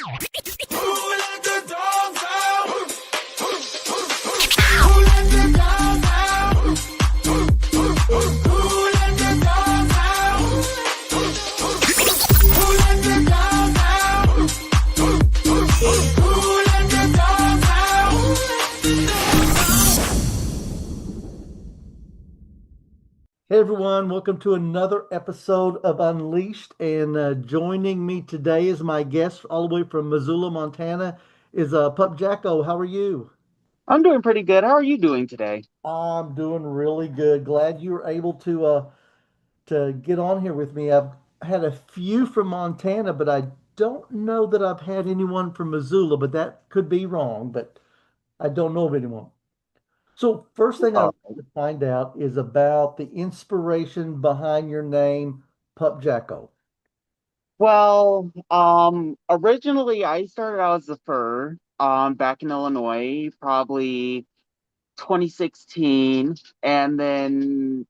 Who let the dogs out? Who let the dogs out? Who let the dogs out? Who let the dogs out? Who let the dogs out? Hey everyone, welcome to another episode of Unleashed. And joining me today is my guest, all the way from Missoula, Montana, is Pup Jakko. How are you? I'm doing pretty good. How are you doing today? I'm doing really good. Glad you were able to get on here with me. I've had a few from Montana, but I don't know that I've had anyone from Missoula, but that could be wrong, but I don't know of anyone. So first thing I'd Oh, like to find out is about the inspiration behind your name, Pup Jakko. originally I started out as a fur, back in Illinois, probably 2016, and then,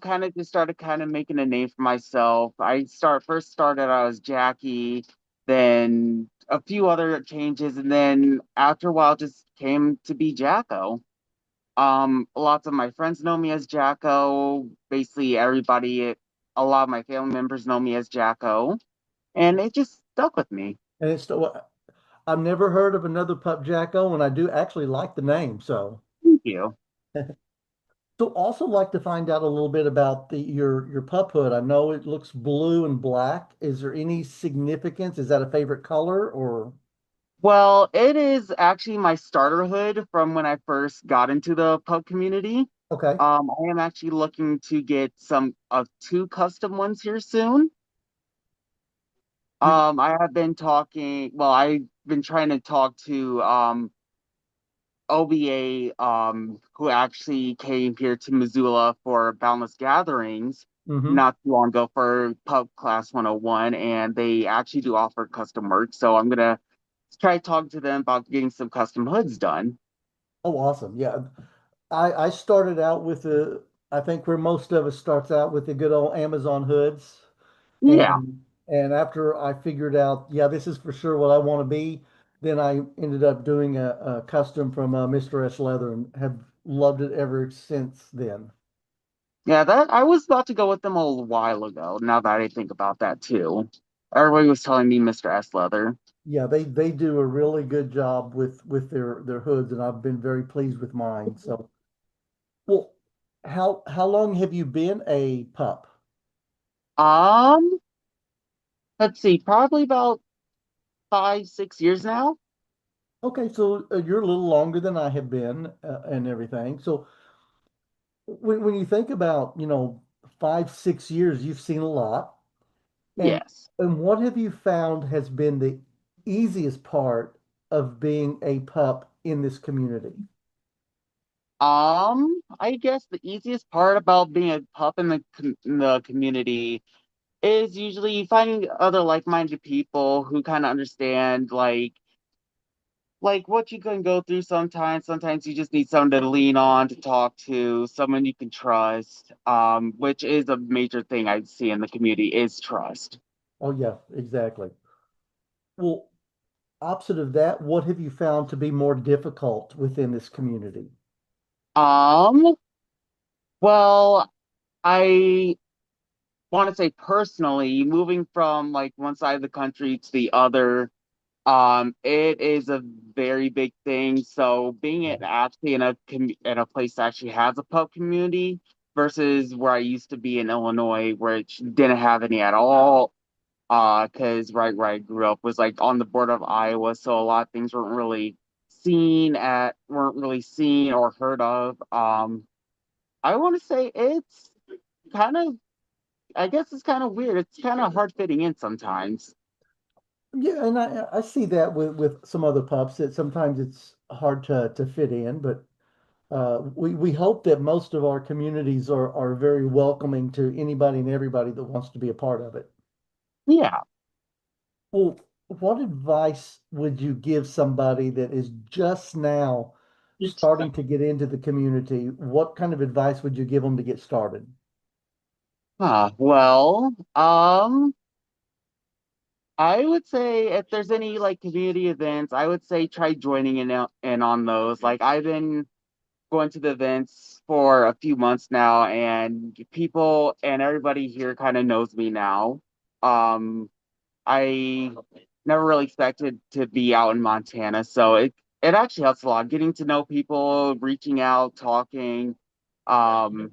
kind of just started kind of making a name for myself. First started out as Jackie, then a few other changes, and then after a while just came to be Jacko. Lots of my friends know me as Jacko. Basically, a lot of my family members know me as Jacko, and it just stuck with me. And it's I've never heard of another Pup Jacko, and I do actually like the name. So, Thank you. so also like to find out a little bit about your pup hood. I know it looks blue and black. Is there any significance? Is that a favorite color or? Well, it is actually my starter hood from when I first got into the pub community. Okay. I am actually looking to get some of two custom ones here soon. You I've been trying to talk to OBA, who actually came here to Missoula for Boundless Gatherings hmm not too long ago for Pub Class 101, and they actually do offer custom work. So I'm gonna try talking to them about getting some custom hoods done. Oh, awesome. Yeah. I started out with I think where most of us starts out with the good old Amazon hoods. Yeah, And after I figured out, yeah, this is for sure what I want to be, then I ended up doing a custom from Mr. S Leather and have loved it ever since then. yeah, that I was about to go with them a little while ago. Now that I think about that too, everybody was telling me Mr. S Leather. Yeah, they do a really good job with their hoods, and I've been very pleased with mine. So, well, how long have you been a pup? Um, let's see, probably about 5, 6 years now. Okay, so you're a little longer than I have been and everything. So when you think about, 5, 6 years, you've seen a lot. And Yes. and what have you found has been the easiest part of being a pup in this community? I guess the easiest part about being a pup in the community is usually finding other like-minded people who kind of understand like what you can go through sometimes. Sometimes you just need someone to lean on, to talk to, someone you can trust. Which is a major thing I see in the community is trust. Oh yeah, exactly. Well, opposite of that, what have you found to be more difficult within this community? Um, well, I want to say personally, moving from like one side of the country to the other. It is a very big thing. So being actually in a place that actually has a pub community versus where I used to be in Illinois, which didn't have any at all. Because right where I grew up was like on the border of Iowa, so a lot of things weren't really seen or heard of. I want to say it's kind of, I guess it's kind of weird. It's kind of hard fitting in sometimes. Yeah, and I see that with some other pups that sometimes it's hard to fit in, but we hope that most of our communities are very welcoming to anybody and everybody that wants to be a part of it. Yeah. Well, what advice would you give somebody that is just now starting to get into the community? What kind of advice would you give them to get started? Well, I would say if there's any like community events, I would say try joining in on those. Like I've been going to the events for a few months now, and people and everybody here kind of knows me now. I never really expected to be out in Montana, so it actually helps a lot. Getting to know people, reaching out, talking, um,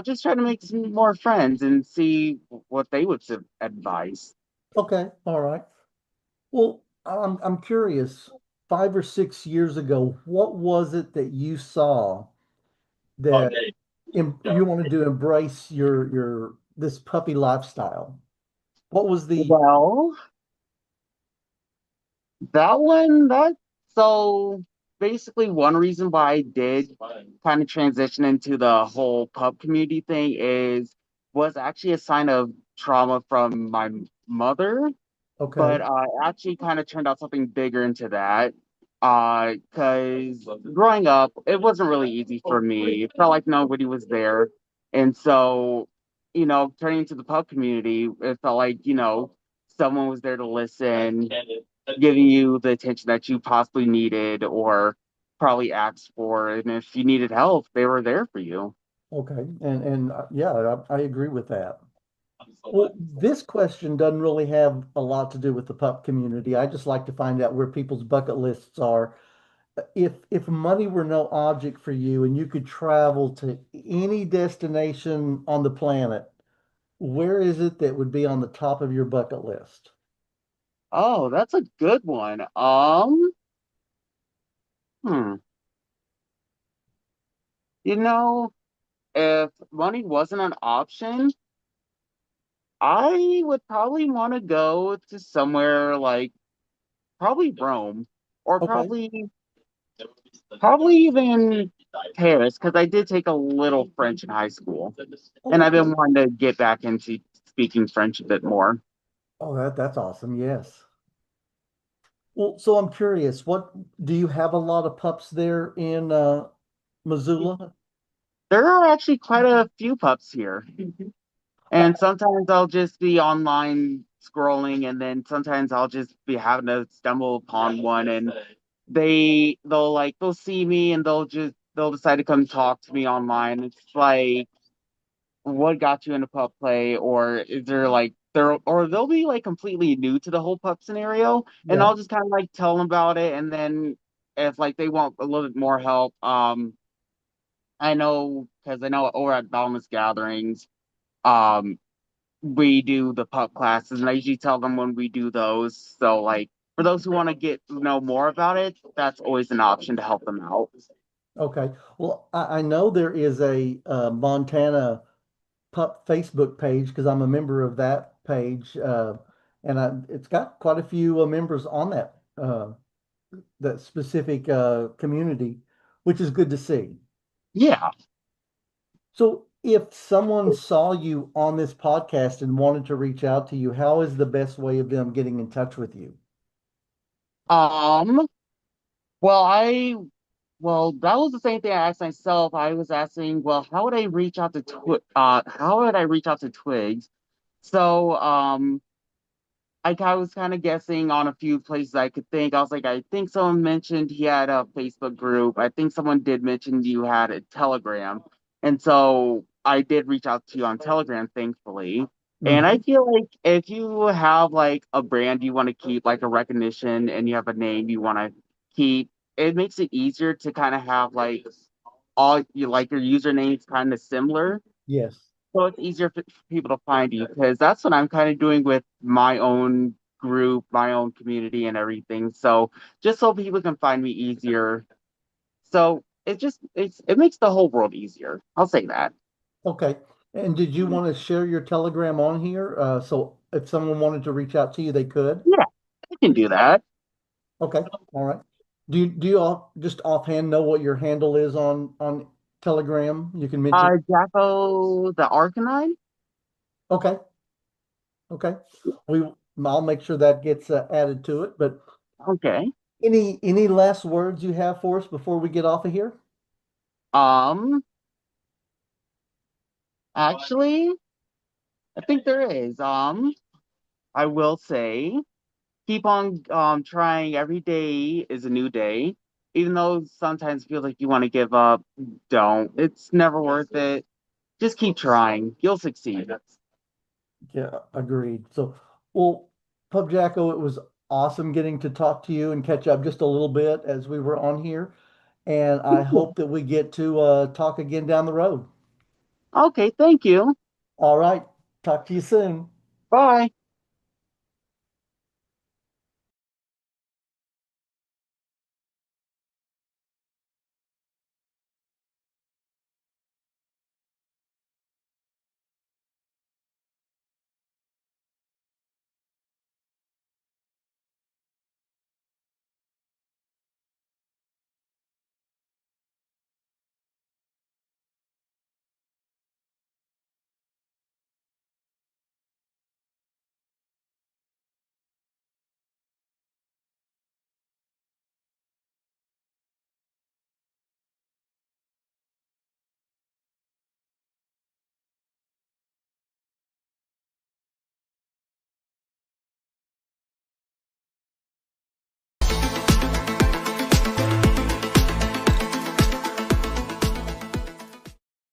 just trying to make some more friends and see what they would advise. Okay, all right. Well, I'm curious. 5 or 6 years ago, what was it that you saw that you wanted to embrace your this puppy lifestyle? What was the Well, that one, that so basically one reason why I did kind of transition into the whole pub community thing is was actually a sign of trauma from my mother, okay, but it actually kind of turned out something bigger into that. Because growing up, it wasn't really easy for me. It felt like nobody was there, and so turning to the pub community, it felt like someone was there to listen, giving you the attention that you possibly needed or probably asked for. And if you needed help, they were there for you. okay, and yeah, I agree with that. Well, this question doesn't really have a lot to do with the pup community. I just like to find out where people's bucket lists are. If money were no object for you and you could travel to any destination on the planet, where is it that would be on the top of your bucket list? Oh, that's a good one. Hmm. You know, if money wasn't an option, I would probably want to go to somewhere like probably Rome or Okay. probably even Paris because I did take a little French in high school and Oh, I've been wanting to get back into speaking French a bit more. oh, that's awesome. Yes. Well, so I'm curious, what do you have a lot of pups there in Missoula? There are actually quite a few pups here. And sometimes I'll just be online scrolling, and then sometimes I'll just be having to stumble upon one, and they'll see me and they'll decide to come talk to me online. It's like, what got you into pup play, or is there like they're or they'll be like completely new to the whole pup scenario, and Yeah. I'll just kind of like tell them about it, and then if like they want a little bit more help, I know because I know over at Boundless Gatherings. Um, we do the pup classes, and I usually tell them when we do those. So, like, for those who want to get know more about it, that's always an option to help them out. Okay. Well, I know there is a Montana pup Facebook page because I'm a member of that page, and it's got quite a few members on that specific community, which is good to see. Yeah. So, if someone saw you on this podcast and wanted to reach out to you, how is the best way of them getting in touch with you? Um. Well, that was the same thing I asked myself. I was asking, well, how would I reach out to Twigs? So, I was kind of guessing on a few places I could think. I was like, I think someone mentioned he had a Facebook group. I think someone did mention you had a Telegram. And so I did reach out to you on Telegram, thankfully. And I Hmm. feel like if you have like a brand you want to keep, like a recognition, and you have a name you want to keep, it makes it easier to kind of have like all you like your usernames kind of similar. Yes. So it's easier for people to find you because that's what I'm kind of doing with my own group, my own community, and everything. So just so people can find me easier. So it makes the whole world easier. I'll say that. Okay. And did you want to share your Telegram on here? So if someone wanted to reach out to you, they could? Yeah, I can do that. Okay. All right. Do you all just offhand know what your handle is on Telegram? You can mention. Jacko the Arcanine. Okay. Okay. We I'll make sure that gets added to it. But Okay. any last words you have for us before we get off of here? Um, actually, I think there is. I will say keep on trying. Every day is a new day. Even though sometimes it feels like you want to give up, don't. It's never worth it. Just keep trying. You'll succeed. Yeah, agreed. So, well, Pub Jacko, it was awesome getting to talk to you and catch up just a little bit as we were on here. And I hope that we get to talk again down the road. Okay, thank you. All right. Talk to you soon. Bye.